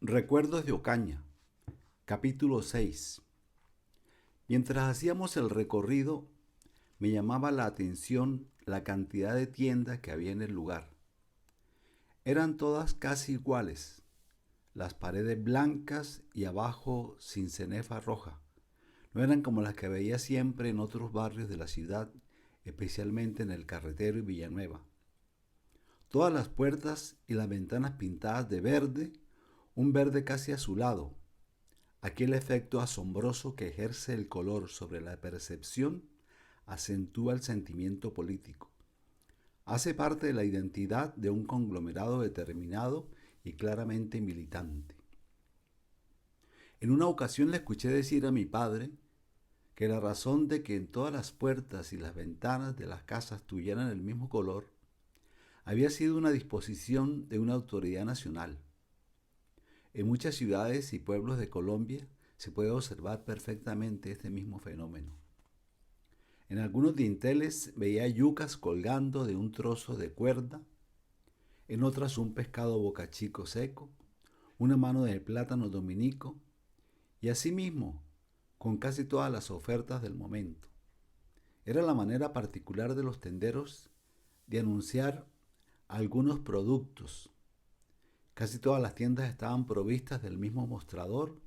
Recuerdos de Ocaña, capítulo 6. Mientras hacíamos el recorrido, me llamaba la atención la cantidad de tiendas que había en el lugar. Eran todas casi iguales, las paredes blancas y abajo sin cenefa roja. No eran como las que veía siempre en otros barrios de la ciudad, especialmente en El Carretero y Villanueva. Todas las puertas y las ventanas pintadas de verde, un verde casi azulado, aquel efecto asombroso que ejerce el color sobre la percepción acentúa el sentimiento político. Hace parte de la identidad de un conglomerado determinado y claramente militante. En una ocasión le escuché decir a mi padre que la razón de que en todas las puertas y las ventanas de las casas tuvieran el mismo color había sido una disposición de una autoridad nacional. En muchas ciudades y pueblos de Colombia se puede observar perfectamente este mismo fenómeno. En algunos dinteles veía yucas colgando de un trozo de cuerda, en otras un pescado bocachico seco, una mano de plátano dominico y asimismo con casi todas las ofertas del momento. Era la manera particular de los tenderos de anunciar algunos productos. Casi todas las tiendas estaban provistas del mismo mostrador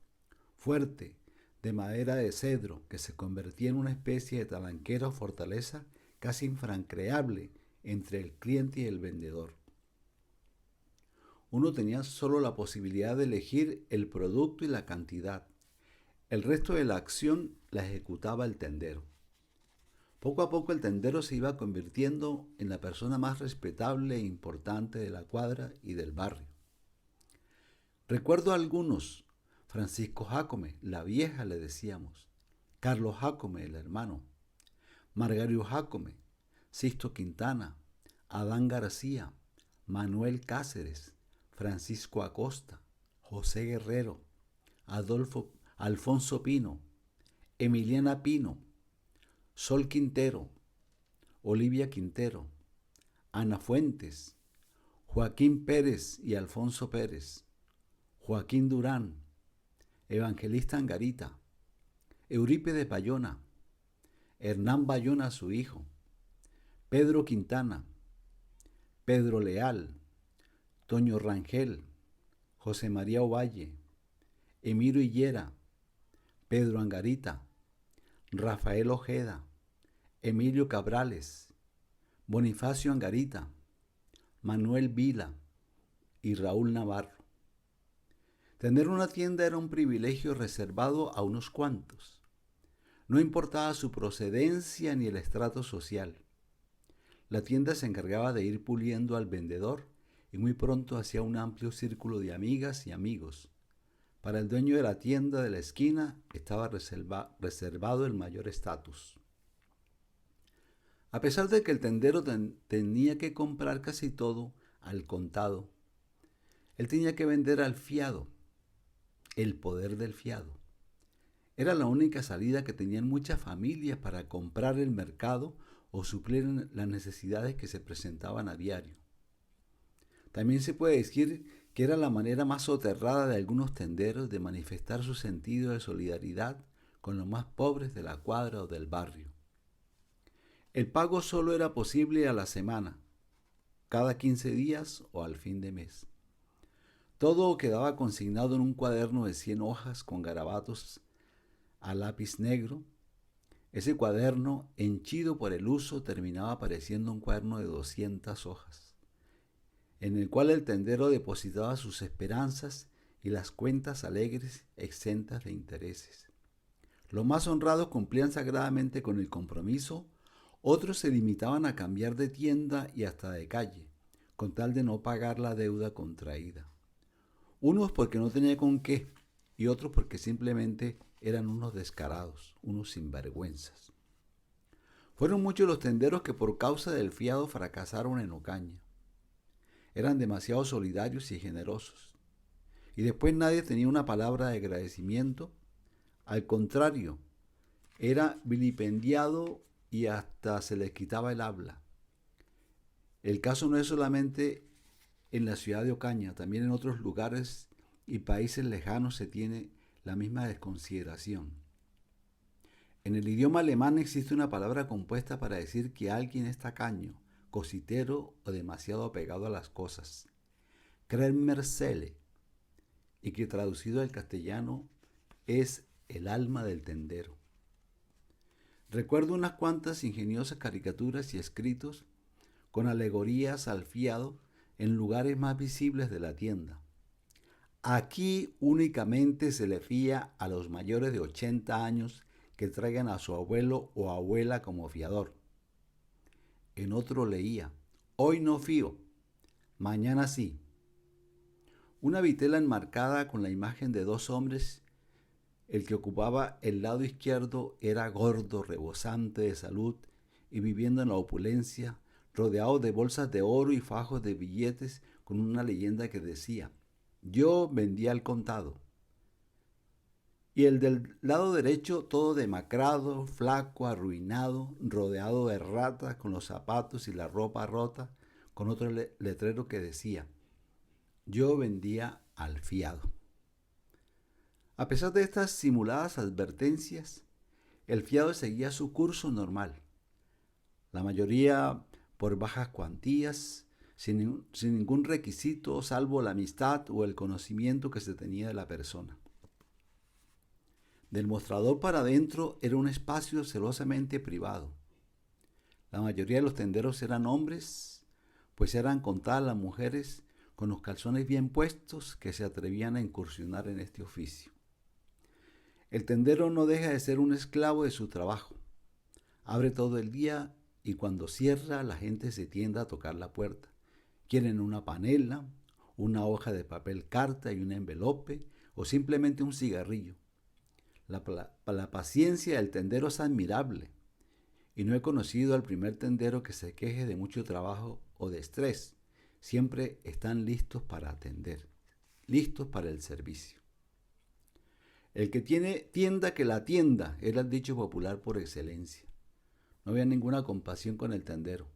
fuerte de madera de cedro que se convertía en una especie de talanquera o fortaleza casi infranqueable entre el cliente y el vendedor. Uno tenía solo la posibilidad de elegir el producto y la cantidad. El resto de la acción la ejecutaba el tendero. Poco a poco el tendero se iba convirtiendo en la persona más respetable e importante de la cuadra y del barrio. Recuerdo a algunos: Francisco Jácome, la vieja le decíamos, Carlos Jácome, el hermano, Margario Jácome, Sisto Quintana, Adán García, Manuel Cáceres, Francisco Acosta, José Guerrero, Alfonso Pino, Emiliana Pino, Sol Quintero, Olivia Quintero, Ana Fuentes, Joaquín Pérez y Alfonso Pérez, Joaquín Durán, Evangelista Angarita, Eurípides Bayona, Hernán Bayona su hijo, Pedro Quintana, Pedro Leal, Toño Rangel, José María Ovalle, Emiro Higuera, Pedro Angarita, Rafael Ojeda, Emilio Cabrales, Bonifacio Angarita, Manuel Vila y Raúl Navarro. Tener una tienda era un privilegio reservado a unos cuantos. No importaba su procedencia ni el estrato social. La tienda se encargaba de ir puliendo al vendedor y muy pronto hacía un amplio círculo de amigas y amigos. Para el dueño de la tienda de la esquina estaba reservado el mayor estatus. A pesar de que el tendero tenía que comprar casi todo al contado, él tenía que vender al fiado, el poder del fiado. Era la única salida que tenían muchas familias para comprar el mercado o suplir las necesidades que se presentaban a diario. También se puede decir que era la manera más soterrada de algunos tenderos de manifestar su sentido de solidaridad con los más pobres de la cuadra o del barrio. El pago solo era posible a la semana, cada 15 días o al fin de mes. Todo quedaba consignado en un cuaderno de 100 hojas con garabatos a lápiz negro. Ese cuaderno, henchido por el uso, terminaba pareciendo un cuaderno de 200 hojas, en el cual el tendero depositaba sus esperanzas y las cuentas alegres exentas de intereses. Los más honrados cumplían sagradamente con el compromiso, otros se limitaban a cambiar de tienda y hasta de calle, con tal de no pagar la deuda contraída. Unos porque no tenían con qué y otros porque simplemente eran unos descarados, unos sinvergüenzas. Fueron muchos los tenderos que por causa del fiado fracasaron en Ocaña. Eran demasiado solidarios y generosos. Y después nadie tenía una palabra de agradecimiento. Al contrario, era vilipendiado y hasta se les quitaba el habla. El caso no es solamente en la ciudad de Ocaña, también en otros lugares y países lejanos se tiene la misma desconsideración. En el idioma alemán existe una palabra compuesta para decir que alguien es tacaño, cositero o demasiado apegado a las cosas. Kremmerzelle, y que traducido al castellano es el alma del tendero. Recuerdo unas cuantas ingeniosas caricaturas y escritos con alegorías al fiado en lugares más visibles de la tienda. Aquí únicamente se le fía a los mayores de 80 años que traigan a su abuelo o abuela como fiador. En otro leía, hoy no fío, mañana sí. Una vitela enmarcada con la imagen de dos hombres. El que ocupaba el lado izquierdo era gordo, rebosante de salud y viviendo en la opulencia, rodeado de bolsas de oro y fajos de billetes con una leyenda que decía, yo vendía al contado. Y el del lado derecho todo demacrado, flaco, arruinado, rodeado de ratas, con los zapatos y la ropa rota, con otro letrero que decía, yo vendía al fiado. A pesar de estas simuladas advertencias, el fiado seguía su curso normal, la mayoría por bajas cuantías, sin ningún requisito salvo la amistad o el conocimiento que se tenía de la persona. Del mostrador para adentro era un espacio celosamente privado. La mayoría de los tenderos eran hombres, pues eran contadas las mujeres con los calzones bien puestos que se atrevían a incursionar en este oficio. El tendero no deja de ser un esclavo de su trabajo. Abre todo el día y cuando cierra la gente se tiende a tocar la puerta. Quieren una panela, una hoja de papel carta y un envelope o simplemente un cigarrillo. La paciencia del tendero es admirable y no he conocido al primer tendero que se queje de mucho trabajo o de estrés. Siempre están listos para atender, listos para el servicio. El que tiene tienda que la atienda era el dicho popular por excelencia. No había ninguna compasión con el tendero.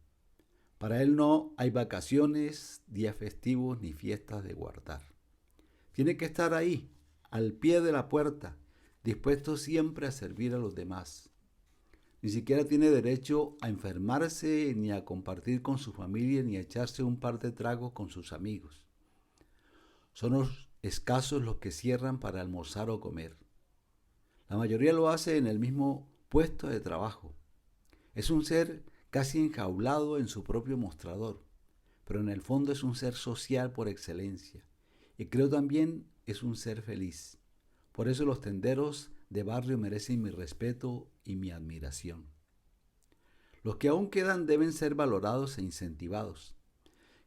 Para él no hay vacaciones, días festivos ni fiestas de guardar. Tiene que estar ahí, al pie de la puerta, dispuesto siempre a servir a los demás. Ni siquiera tiene derecho a enfermarse, ni a compartir con su familia, ni a echarse un par de tragos con sus amigos. Son los escasos los que cierran para almorzar o comer. La mayoría lo hace en el mismo puesto de trabajo. Es un ser casi enjaulado en su propio mostrador, pero en el fondo es un ser social por excelencia. Y creo también es un ser feliz. Por eso los tenderos de barrio merecen mi respeto y mi admiración. Los que aún quedan deben ser valorados e incentivados.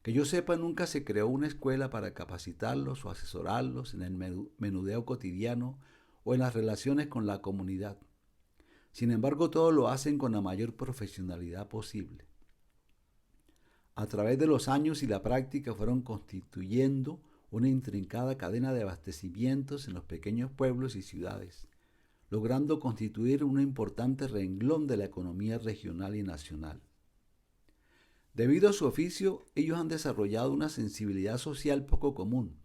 Que yo sepa, nunca se creó una escuela para capacitarlos o asesorarlos en el menudeo cotidiano o en las relaciones con la comunidad. Sin embargo, todos lo hacen con la mayor profesionalidad posible. A través de los años y la práctica fueron constituyendo una intrincada cadena de abastecimientos en los pequeños pueblos y ciudades, logrando constituir un importante renglón de la economía regional y nacional. Debido a su oficio, ellos han desarrollado una sensibilidad social poco común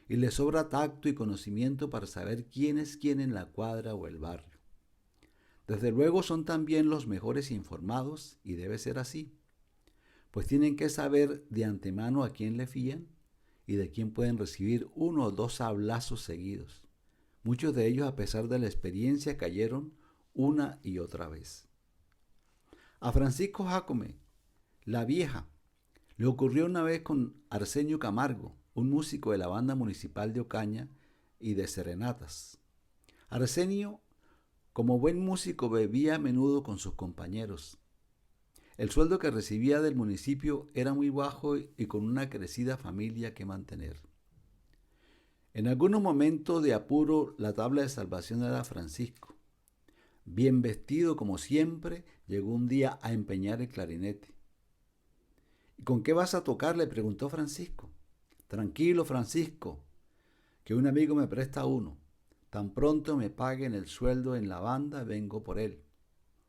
y les sobra tacto y conocimiento para saber quién es quién en la cuadra o el barrio. Desde luego son también los mejores informados y debe ser así, pues tienen que saber de antemano a quién le fían y de quién pueden recibir uno o dos sablazos seguidos. Muchos de ellos, a pesar de la experiencia, cayeron una y otra vez. A Francisco Jácome, la vieja, le ocurrió una vez con Arsenio Camargo, un músico de la banda municipal de Ocaña y de serenatas. Arsenio, como buen músico, bebía a menudo con sus compañeros. El sueldo que recibía del municipio era muy bajo y con una crecida familia que mantener. En algunos momentos de apuro, la tabla de salvación era Francisco. Bien vestido como siempre, llegó un día a empeñar el clarinete. ¿Y con qué vas a tocar?, le preguntó Francisco. Tranquilo, Francisco, que un amigo me presta uno. Tan pronto me paguen el sueldo en la banda, vengo por él,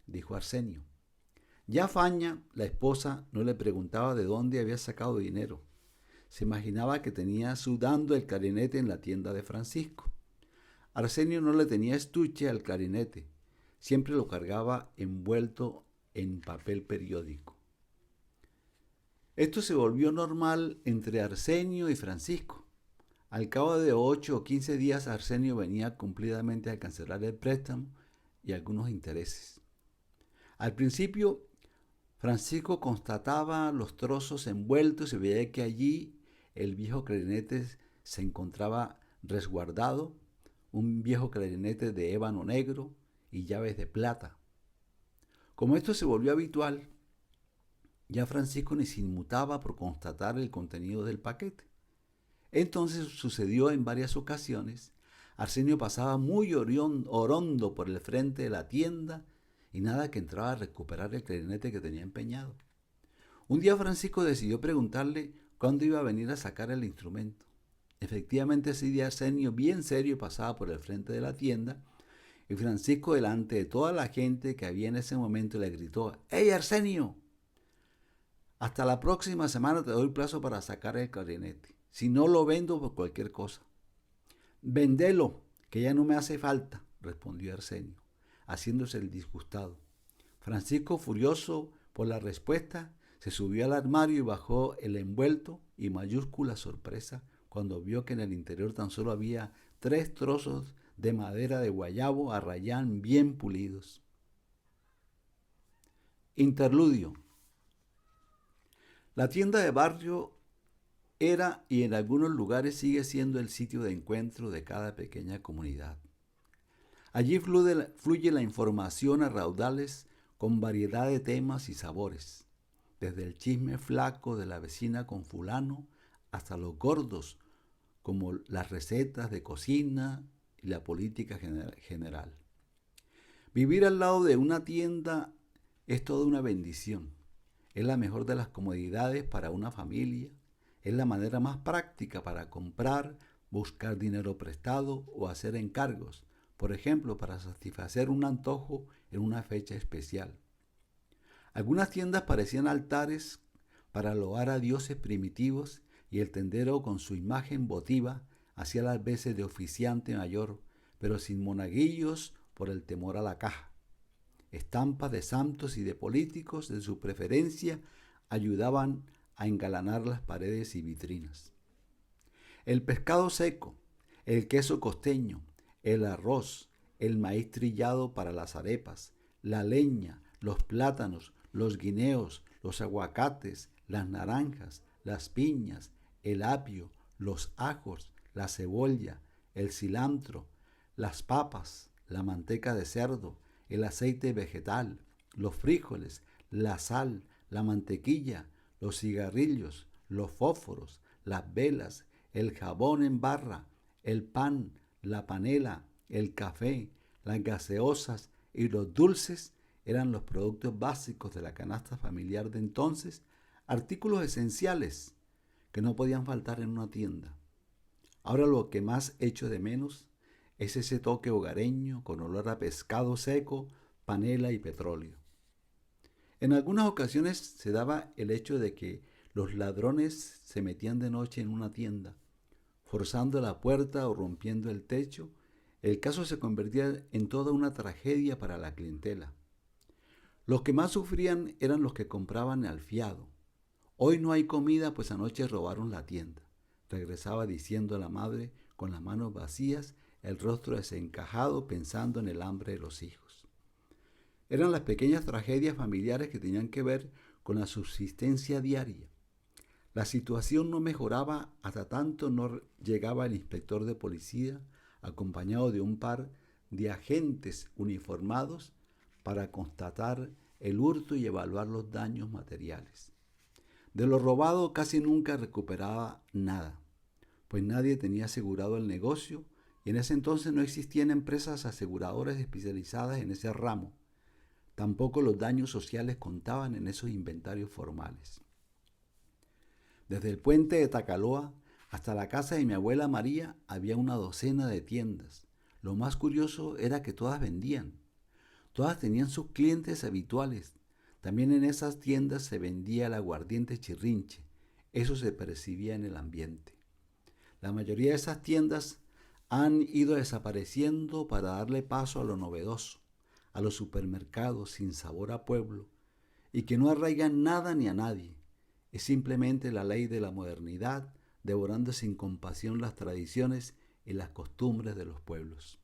dijo Arsenio. Ya Faña, la esposa, no le preguntaba de dónde había sacado dinero, se imaginaba que tenía sudando el clarinete en la tienda de Francisco. Arsenio no le tenía estuche al clarinete, siempre lo cargaba envuelto en papel periódico. Esto se volvió normal entre Arsenio y Francisco. Al cabo de 8 o 15 días, Arsenio venía cumplidamente a cancelar el préstamo y algunos intereses. Al principio, Francisco constataba los trozos envueltos y veía que allí el viejo clarinete se encontraba resguardado, un viejo clarinete de ébano negro y llaves de plata. Como esto se volvió habitual, ya Francisco ni se inmutaba por constatar el contenido del paquete. Entonces sucedió en varias ocasiones. Arsenio pasaba muy orondo por el frente de la tienda y nada que entraba a recuperar el clarinete que tenía empeñado. Un día Francisco decidió preguntarle cuándo iba a venir a sacar el instrumento. Efectivamente, ese día Arsenio, bien serio, pasaba por el frente de la tienda y Francisco, delante de toda la gente que había en ese momento, le gritó: ¡Hey, Arsenio! Hasta la próxima semana te doy plazo para sacar el clarinete. Si no, lo vendo por cualquier cosa. Vendelo, que ya no me hace falta, respondió Arsenio, haciéndose el disgustado. Francisco, furioso por la respuesta, se subió al armario y bajó el envuelto, y mayúscula sorpresa cuando vio que en el interior tan solo había 3 trozos de madera de guayabo a rayán bien pulidos. Interludio. La tienda de barrio era y en algunos lugares sigue siendo el sitio de encuentro de cada pequeña comunidad. Allí fluye la información a raudales con variedad de temas y sabores, desde el chisme flaco de la vecina con fulano hasta los gordos, como las recetas de cocina y la política general. Vivir al lado de una tienda es toda una bendición. Es la mejor de las comodidades para una familia. Es la manera más práctica para comprar, buscar dinero prestado o hacer encargos, por ejemplo, para satisfacer un antojo en una fecha especial. Algunas tiendas parecían altares para loar a dioses primitivos y el tendero con su imagen votiva hacía las veces de oficiante mayor, pero sin monaguillos por el temor a la caja. Estampas de santos y de políticos de su preferencia ayudaban a engalanar las paredes y vitrinas. El pescado seco, el queso costeño, el arroz, el maíz trillado para las arepas, la leña, los plátanos, los guineos, los aguacates, las naranjas, las piñas, el apio, los ajos, la cebolla, el cilantro, las papas, la manteca de cerdo, el aceite vegetal, los frijoles, la sal, la mantequilla, los cigarrillos, los fósforos, las velas, el jabón en barra, el pan, la panela, el café, las gaseosas y los dulces eran los productos básicos de la canasta familiar de entonces, artículos esenciales que no podían faltar en una tienda. Ahora lo que más echo de menos es ese toque hogareño con olor a pescado seco, panela y petróleo. En algunas ocasiones se daba el hecho de que los ladrones se metían de noche en una tienda, forzando la puerta o rompiendo el techo. El caso se convertía en toda una tragedia para la clientela. Los que más sufrían eran los que compraban al fiado. Hoy no hay comida, pues anoche robaron la tienda, regresaba diciendo la madre con las manos vacías, el rostro desencajado, pensando en el hambre de los hijos. Eran las pequeñas tragedias familiares que tenían que ver con la subsistencia diaria. La situación no mejoraba hasta tanto no llegaba el inspector de policía, acompañado de un par de agentes uniformados, para constatar el hurto y evaluar los daños materiales. De lo robado casi nunca recuperaba nada, pues nadie tenía asegurado el negocio y en ese entonces no existían empresas aseguradoras especializadas en ese ramo. Tampoco los daños sociales contaban en esos inventarios formales. Desde el puente de Tacaloa hasta la casa de mi abuela María había una docena de tiendas. Lo más curioso era que todas vendían. Todas tenían sus clientes habituales. También en esas tiendas se vendía el aguardiente Chirrinche, Eso se percibía en el ambiente. La mayoría de esas tiendas han ido desapareciendo para darle paso a lo novedoso, a los supermercados sin sabor a pueblo y que no arraigan nada ni a nadie. Es simplemente la ley de la modernidad devorando sin compasión las tradiciones y las costumbres de los pueblos.